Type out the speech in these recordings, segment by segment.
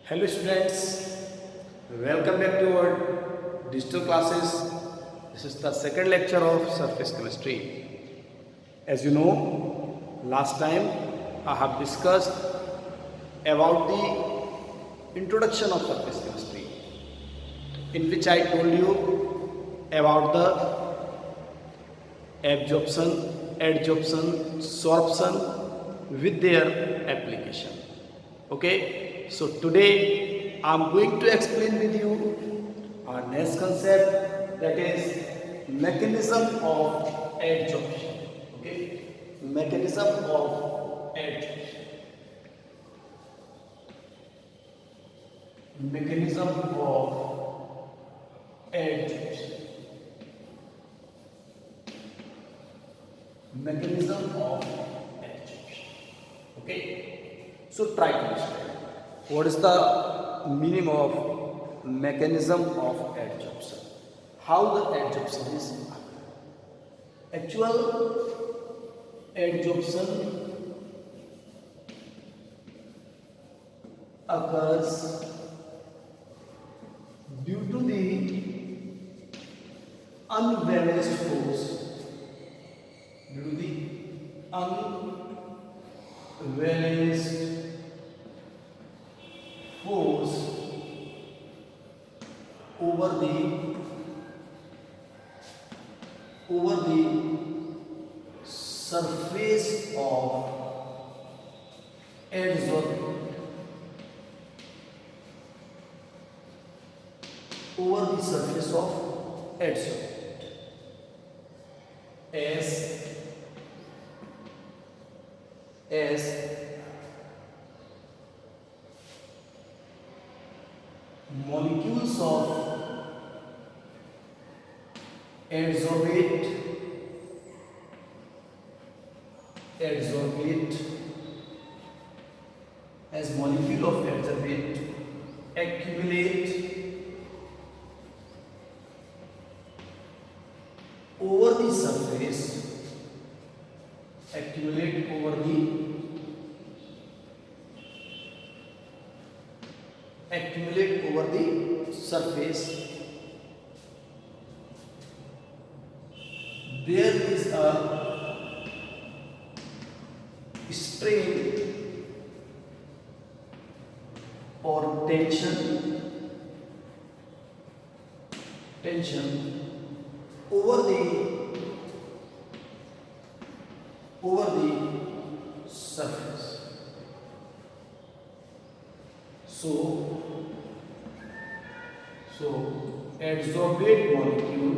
Hello students, welcome back to our digital classes. This is the second lecture of surface chemistry. As you know, last time I have discussed about the introduction of surface chemistry, in which I told you about the absorption, adsorption, sorption with their application. Okay, so today I am going to explain with you our next concept, that is mechanism of adsorption. Okay, mechanism of adsorption. Mechanism of adsorption. Mechanism of adsorption. Okay, so try to understand what is the meaning of mechanism of adsorption. How the adsorption is occurred. Actual adsorption occurs due to the unbalanced force. Due to the unbalanced force over the surface of adsorbent, over the surface of adsorbent, as molecules of adsorbate as molecule of adsorbate accumulate over the surface, accumulate over the surface. There is a strain or tension over the surface. So adsorbate molecule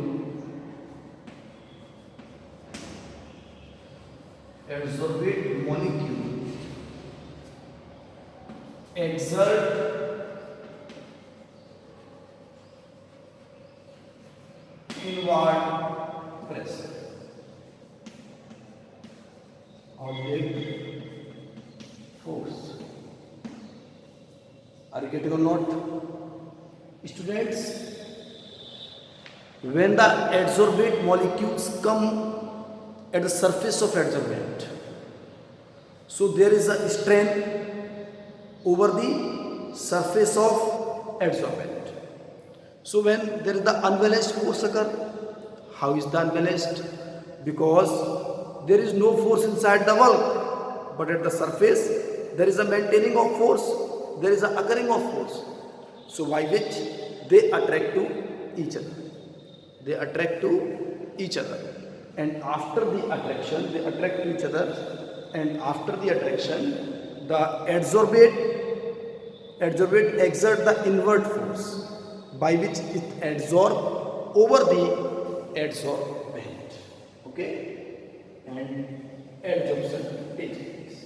exert inward pressure. Object force. Are you getting or not? Students, when the adsorbate molecules come at the surface of adsorbent, so there is a strain over the surface of adsorbent. So when there is the unbalanced force occur, how is the unbalanced? Because there is no force inside the bulk, but at the surface there is a maintaining of force, there is a occurring of force. So by which they attract to each other. And after the attraction, they attract to each other. And after the attraction, the adsorbate exert the inward force by which it adsorb over the adsorbent. Okay, and adsorption takes place.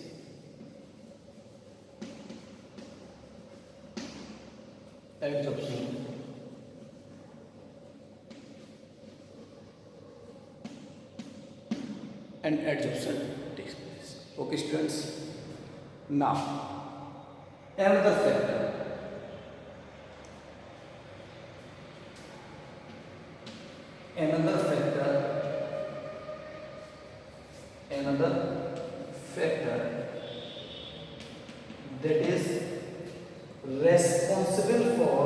Adsorption and adsorption takes place. Okay, students. Now, another factor. That is responsible for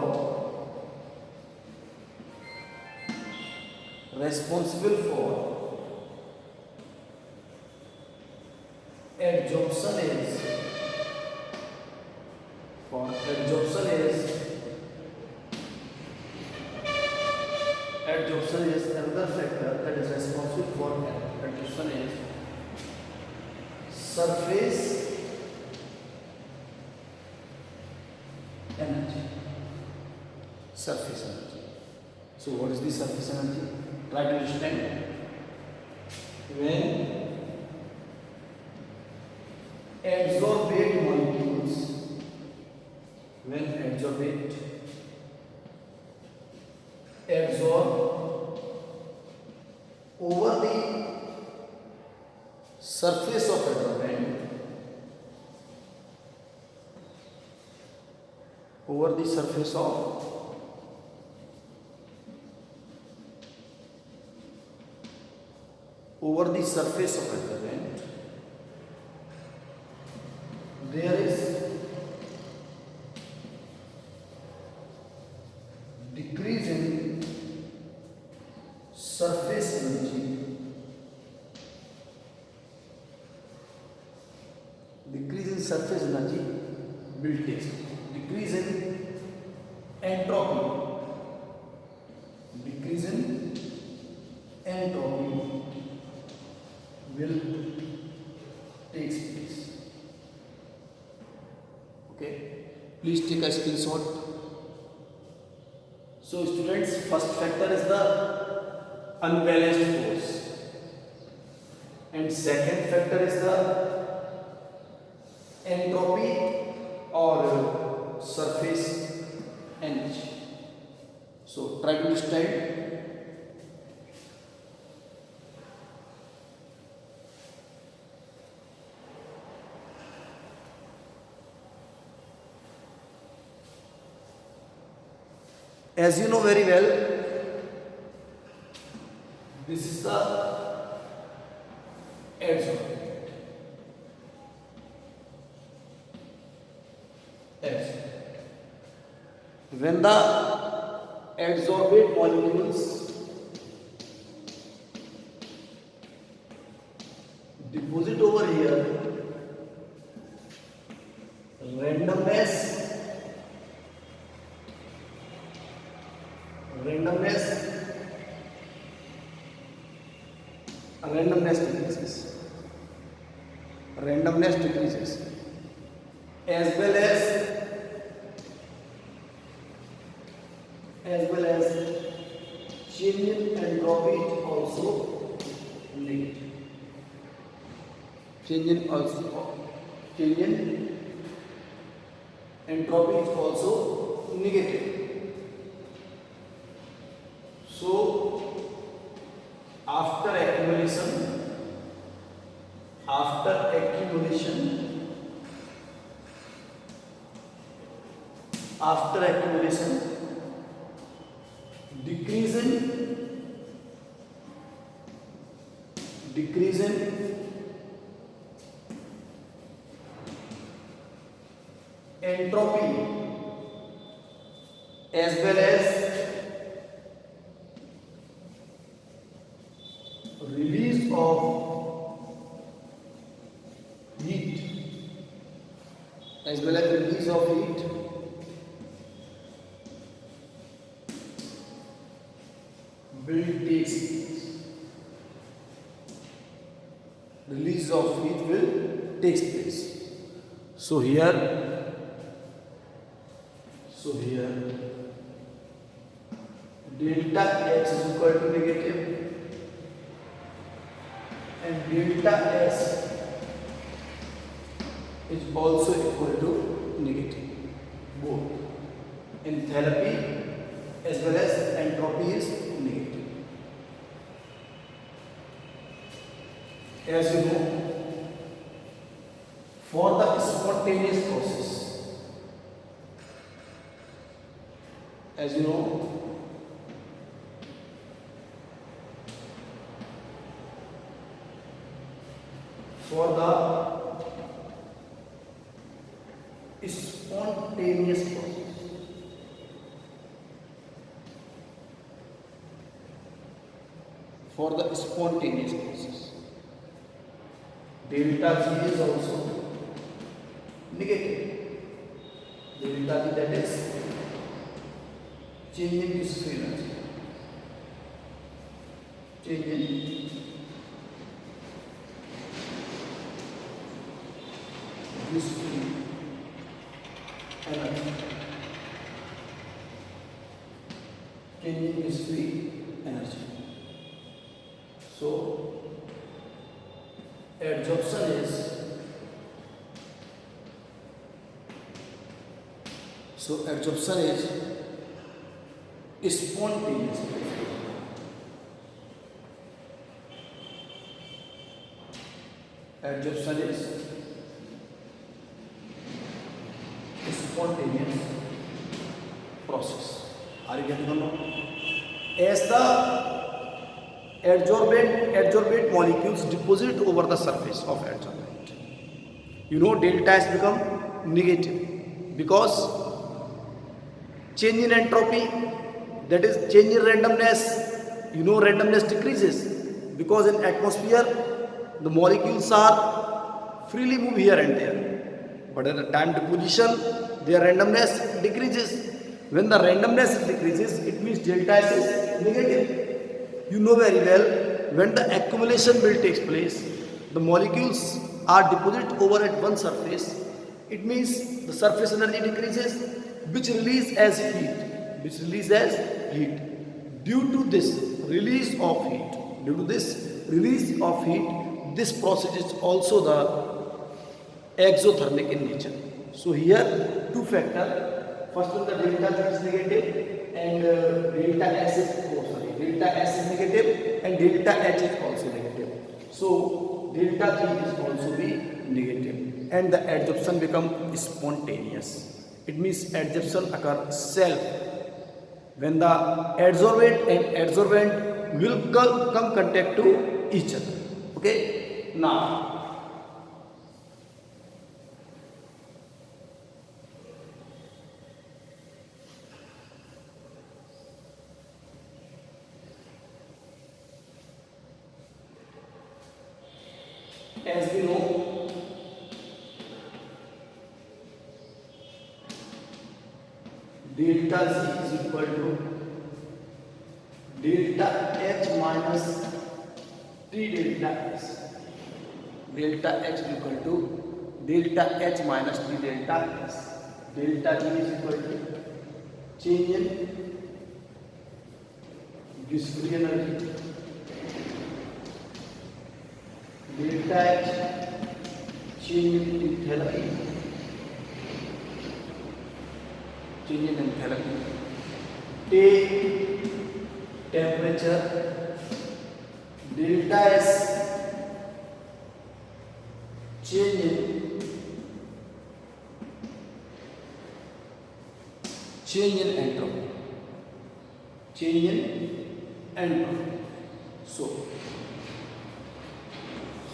adsorption is another factor that is responsible for adsorption is surface energy. So what is the surface energy? Try to understand. When adsorbate molecules adsorb over the surface of adsorbent, over the surface of adsorbent, there is decrease in surface energy, will take decrease in entropy will takes place. Okay, please take a screenshot. So students, first factor is the unbalanced force and second factor is the entropy or surface energy. So try to understand. As you know very well, this is the adsorbent. When the adsorbate molecules deposit over here, randomness decreases as well as change in entropy also negative. Change in entropy is also negative. So after accumulation decrease in entropy as well as release of heat will take place. Release of heat will take place. So here delta H is equal to negative and delta S is also equal to negative, both enthalpy as well as entropy is negative. As you know, for the spontaneous process, for the spontaneous process, for the spontaneous process. Delta G is also negative. Delta G, that is change in viscous energy. Change in viscous energy. Change in viscous energy. So adsorption is spontaneous. Adsorption is spontaneous process. Are you getting or not? As the adsorbate molecules deposit over the surface of adsorbent, you know delta has become negative because change in entropy, that is change in randomness, you know randomness decreases because in atmosphere the molecules are freely move here and there, but at the time deposition their randomness decreases. When the randomness decreases, it means delta S is negative. You know very well, when the accumulation will take place, the molecules are deposited over at one surface. It means the surface energy decreases, which release as heat. Due to this release of heat, this process is also the exothermic in nature. So here two factors. First one, the delta G is negative and delta S is negative and delta H is also negative. So delta G is also be negative and the adsorption becomes spontaneous. It means adsorption occurs self when the adsorbate and adsorbent will come contact to each other. Okay, now as we know, delta Z is equal to delta H minus T delta S. Delta H is equal to delta H minus T delta S. Delta G is equal to change in viscous energy. Delta H change in enthalpy. T temperature. Delta S change in entropy.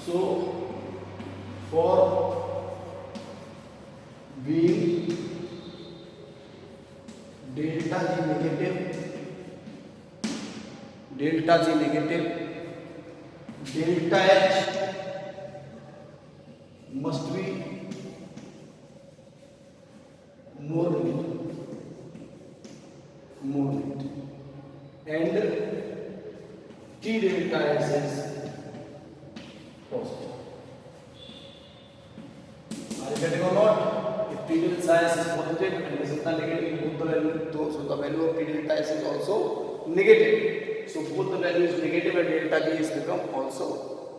So for being delta G negative, delta H must be more negative, and T delta S is positive. Are you getting or not? If T delta S is positive and this is the negative, so the value of T delta S is also negative. So both the value is negative and delta G is become also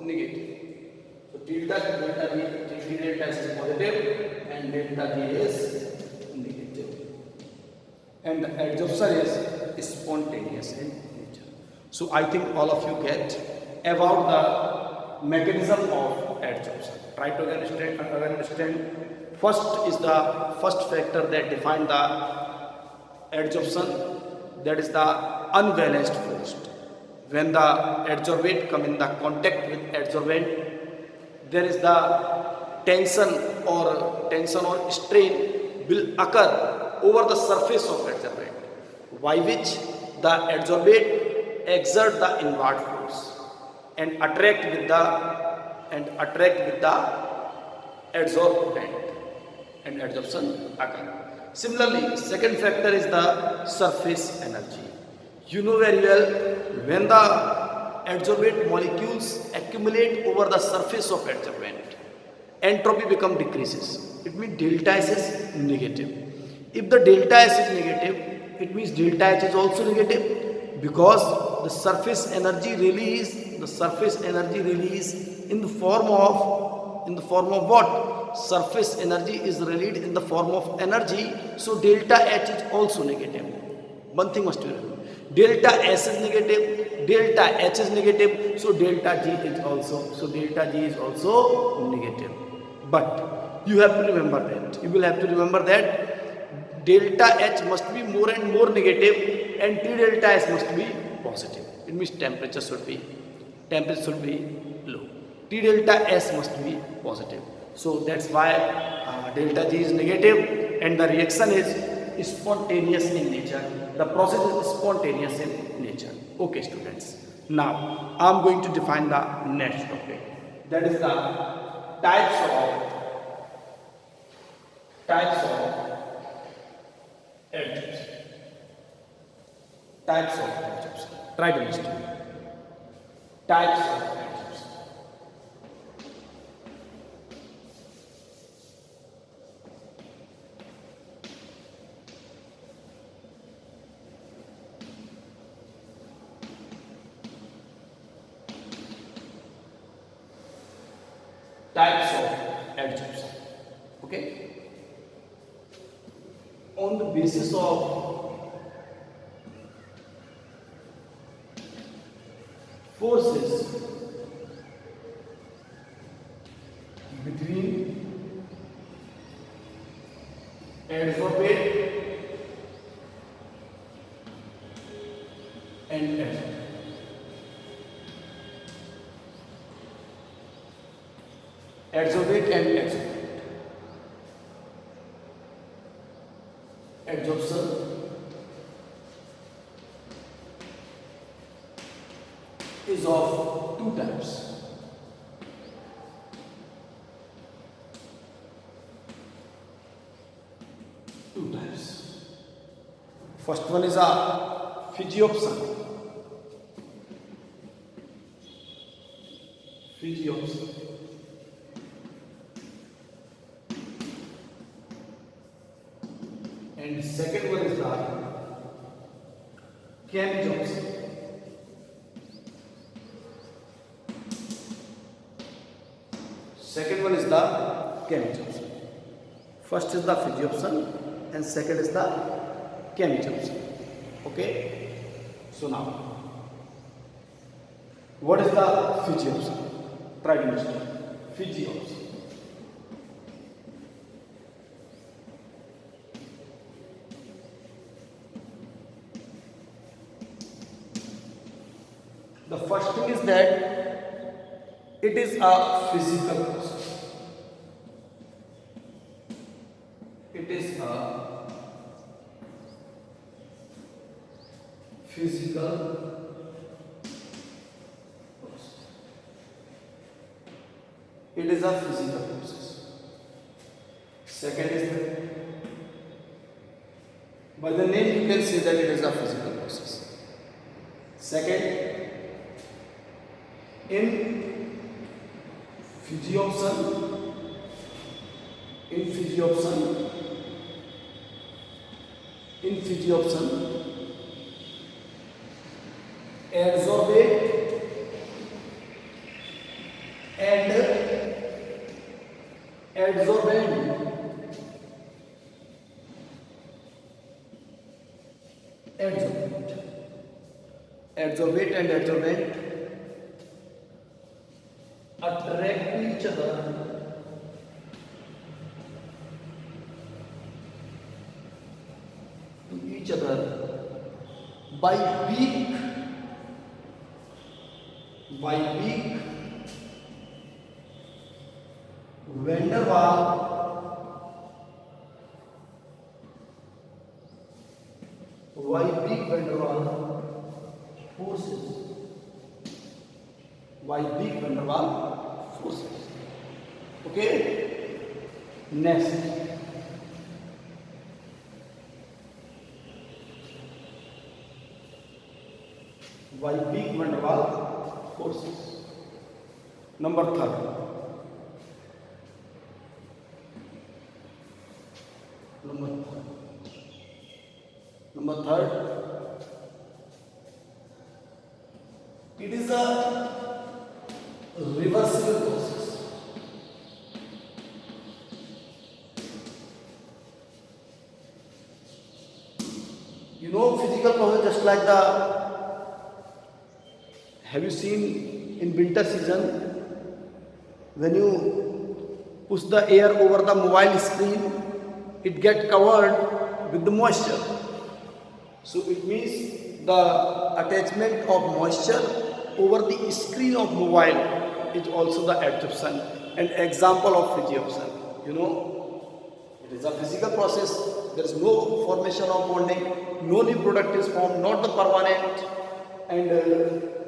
negative. So T delta S is positive and delta G is negative. And the adsorption is spontaneous in nature. So I think all of you get about the mechanism of adsorption. Try to understand. First is the first factor that defines the adsorption, that is the unbalanced force. When the adsorbate come in the contact with adsorbent, there is the tension or strain will occur over the surface of adsorbent, by which the adsorbate exert the inward force. and attract with the adsorbent and adsorption occur. Similarly, second factor is the surface energy. You know very well, when the adsorbate molecules accumulate over the surface of adsorbent, entropy become decreases. It means delta S is negative. If the delta S is negative, it means delta H is also negative, because the surface energy release in the form of what? Surface energy is released in the form of energy. So delta H is also negative. One thing must be remembered. Delta S is negative, delta H is negative, so delta G is also negative. But you have to remember that delta H must be more and more negative and T delta S must be positive. It means temperature should be low. T delta S must be positive. So that's why delta G is negative and the reaction is spontaneous in nature. The process is spontaneous in nature. Okay, students. Now I am going to define the next topic. That is the types of adjectives. Types of adjectives. Try to understand. Types of adjectives. Types of adjectives. Okay? On the basis of forces between adsorbate and adsorbate. Adsorbate and adsorbate. Adsorption is of two types. First one is a physiopson. And second one is the chemijopson. Second one is the chemijopson. First is the physiopson and second is the chemijopson. Okay? So now, what is the physiopson? Try to understand. Physiopson. The first thing is that it is a physical process. It is a physical process. It is a physical process. Second is by the name you can say that it is a physical process. Second, in physiopson, adsorbate and adsorbent attract each other by weak van der Waals forces. by big van der Waal forces. Okay, next. By big van der Waal forces. Number third. Number third. It is a reversible process. You know, physical process just like the. Have you seen in winter season when you push the air over the mobile screen, it get covered with the moisture. So it means the attachment of moisture over the screen of mobile is also the adsorption, an example of physioption. You know, it is a physical process. There is no formation of bonding, no new product is formed, not the permanent. And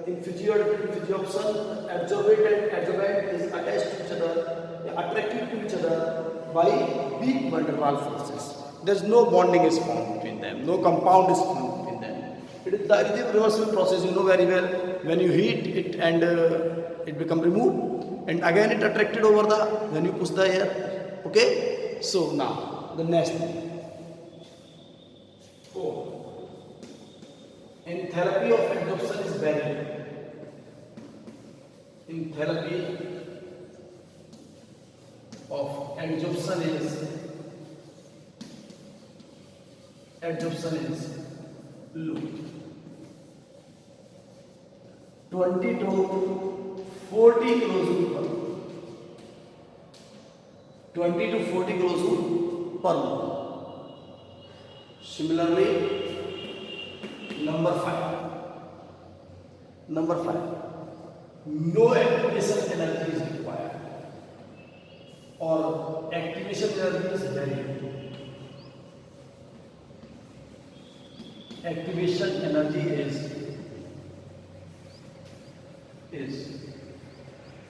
in physioption, adsorbate and adsorbate is attached to each other, attracted to each other by weak van der Waal forces. There is no bonding is formed between them, no compound is formed between them. It is the reversible process, you know very well. When you heat it and it become removed, and again it attracted over the when you push the air. Okay, so now the next thing. In therapy of adsorption is very. In therapy of adsorption is low. 20 to 40 kilojoule per mole. 20 to 40 kilojoule per mole. Similarly, number 5. No activation energy is required, or activation energy is very little. Activation energy is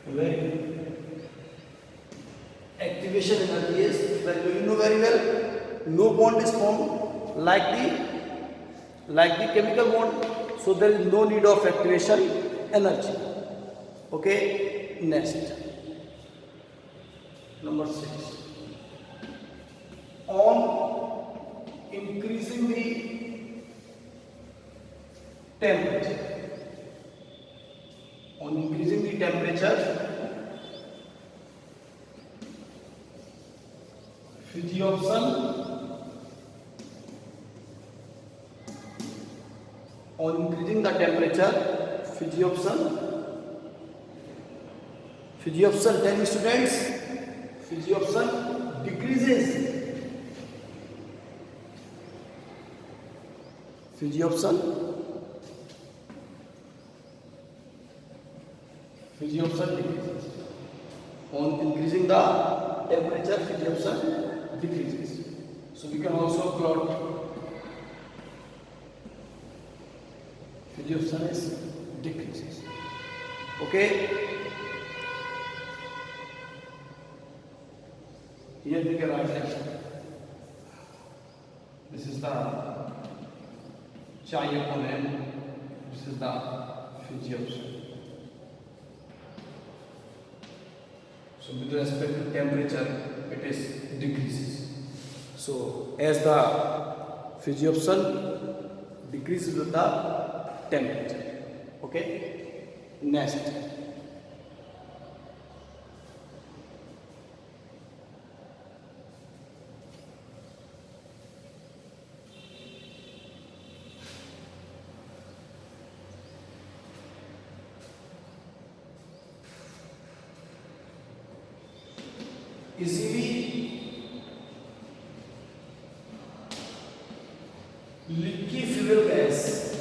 very little. Activation energy is very little. You know very well, no bond is formed like the chemical bond, so there is no need of activation energy. Okay, next. Number 6. On increasing the temperature. On increasing the temperature, physioption. On increasing the temperature, physioption, tell me students, physioption decreases. Physioption decreases. On increasing the temperature, physioption decreases. So we can also plot physioption is decreases. Okay. Here we can write this is the chi upon m. This is the physioption. So with respect to temperature, it is decreases. So as the physioption decreases with the temperature. Okay. Next. Easily leaky fuel gas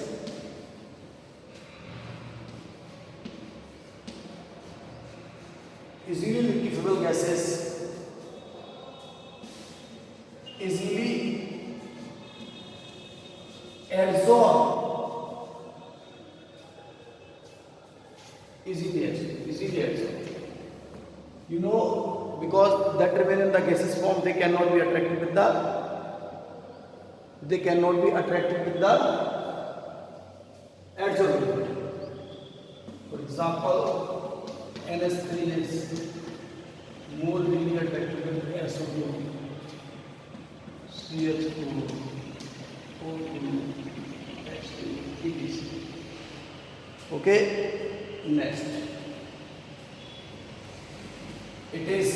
gases easily absorb still adsorb. You know, because that remain in the gaseous form, they cannot be attracted with the adsorbent. For example, NH3 is more really attracted with adsorbent. CH2, O2, H2, etc. Okay, next. It is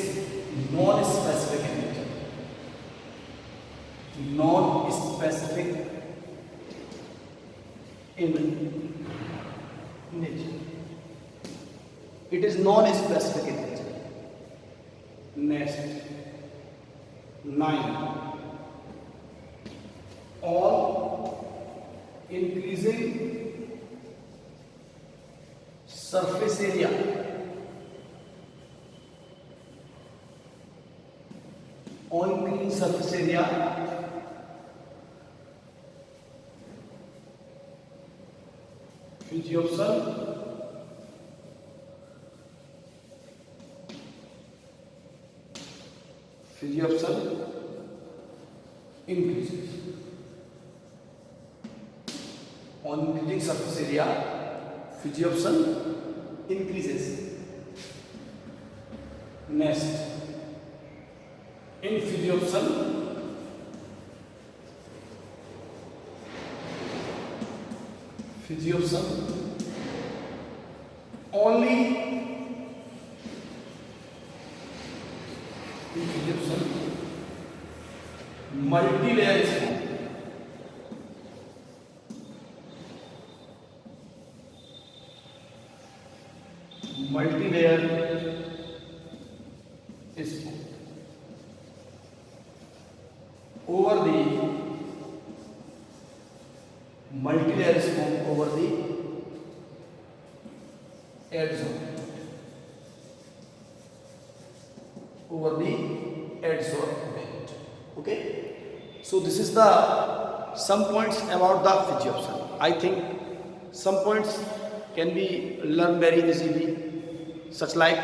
non-specific in nature. Non-specific in nature. It is non-specific in nature. Next, 9. On increasing surface area, physiopson increases. On increasing surface area, physiopson increases. Next, in physiopson, only in physiopson multi-layer is formed. Multi-layer is formed over the multi-layer is formed over the adsorbent. Okay, so this is the some points about the physiopson. I think some points can be learned very easily, such like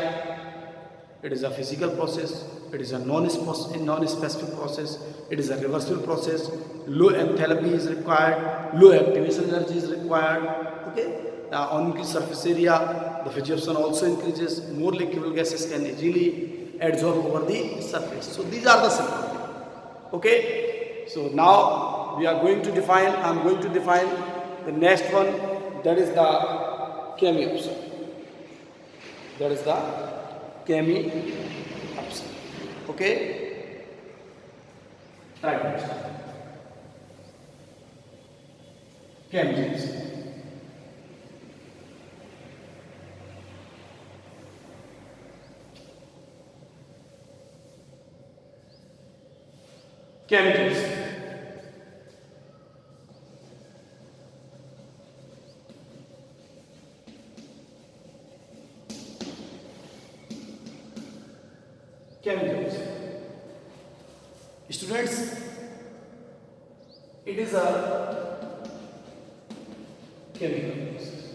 it is a physical process, it is a non-specific process, it is a reversible process, low enthalpy is required, low activation energy is required. Okay, on increased surface area, the physiopson also increases, more liquid gases can easily adsorb over the surface. So these are the simple. Okay, so now we are going to define, I am going to define the next one, that is the chemiopson. Okay, try to understand. Chemiopson. Chemicals. Students, it is a chemical process.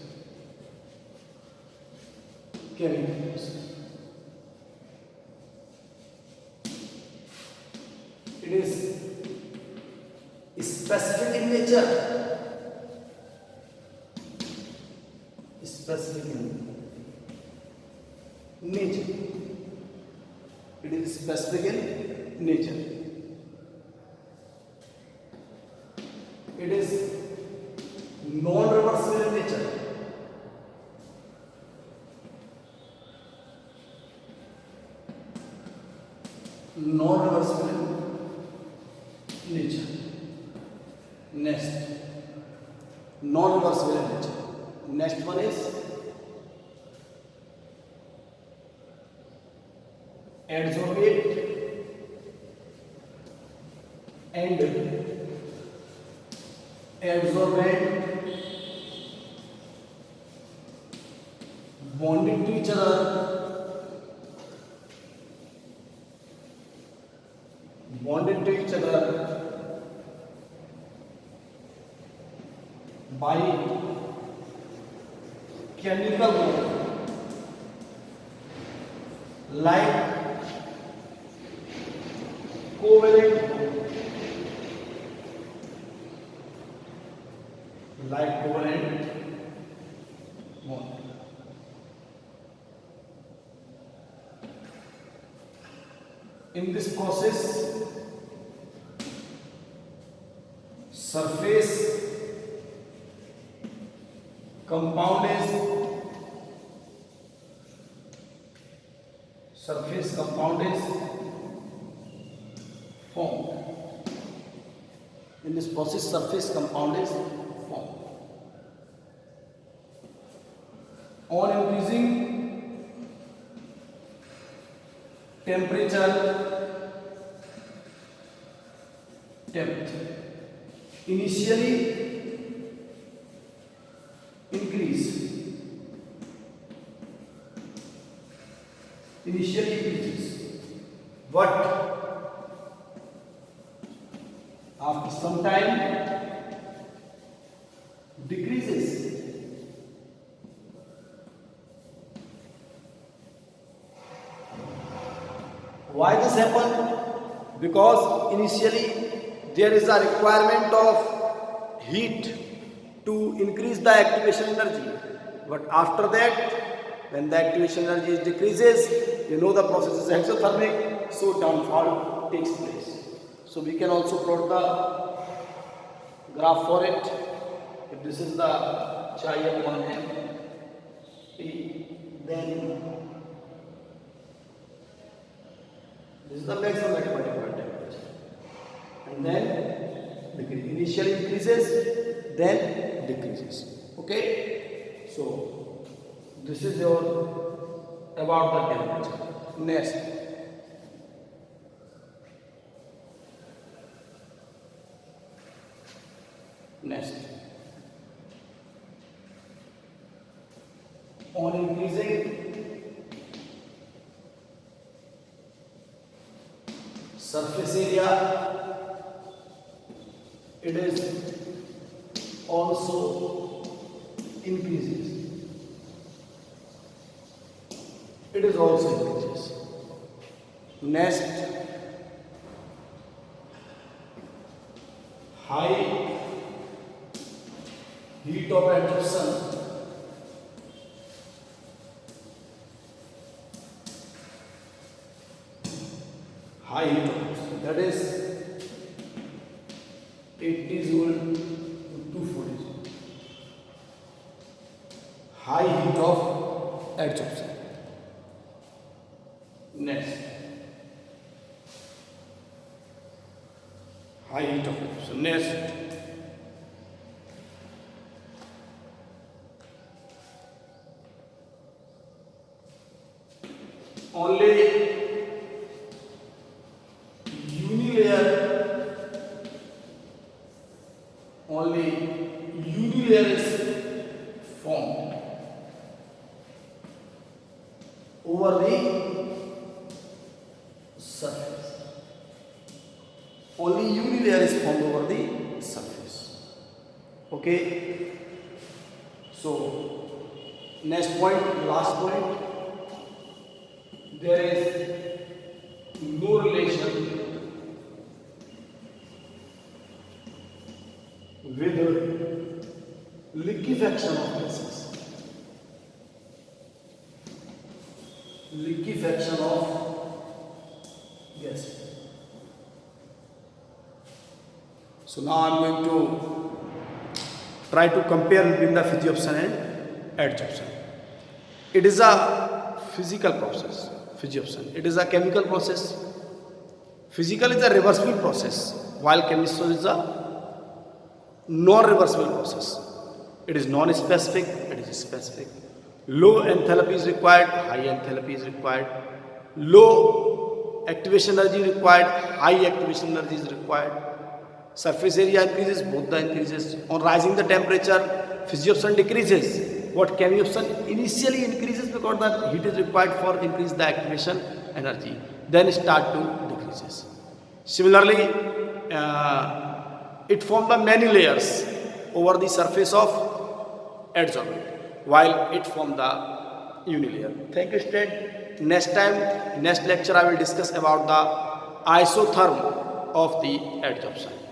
It is specific in nature. It is specific in nature. It is non-reversible in nature. Next, non-reversible in nature. Next one is adsorbate and adsorbent bonding to each other, by chemical bond. like covalent bond. In this process, surface compound is formed. In this process, surface compound is formed. On increasing temperature, initially increases, but after some time decreases. Why this happen? Because initially there is a requirement of heat to increase the activation energy, but after that, when the activation energy decreases, you know the process is exothermic, so downfall takes place. So we can also plot the graph for it. If this is the chi upon m T, then this is the maximum at particular temperature, and then initially increases, then decreases. Okay, so this is your about the temperature. Next, on increasing surface area, it is also increases. Next, high heat of adsorption, that is 80 joule to 240 joule. High heat of adsorption. Next, high heat of adsorption. Next, only unilayer is formed over the surface. Only unilayer is formed over the surface. Okay. So next point, last point, there is no relation with liquefaction of gases. So now I am going to try to compare between the physioption and adsorption. It is a physical process, physioption. It is a chemical process. Physical is a reversible process, while chemistry is a non-reversible process. It is non-specific, it is specific. Low enthalpy is required, high enthalpy is required. Low activation energy required, high activation energy is required. Surface area increases, both the increases. On rising the temperature, physioption decreases. What chemioption initially increases because the heat is required for increase the activation energy. Then start to decreases. Similarly, it forms the many layers over the surface of adsorbent, while it forms the unilayer. Thank you, student. next lecture I will discuss about the isotherm of the adsorption.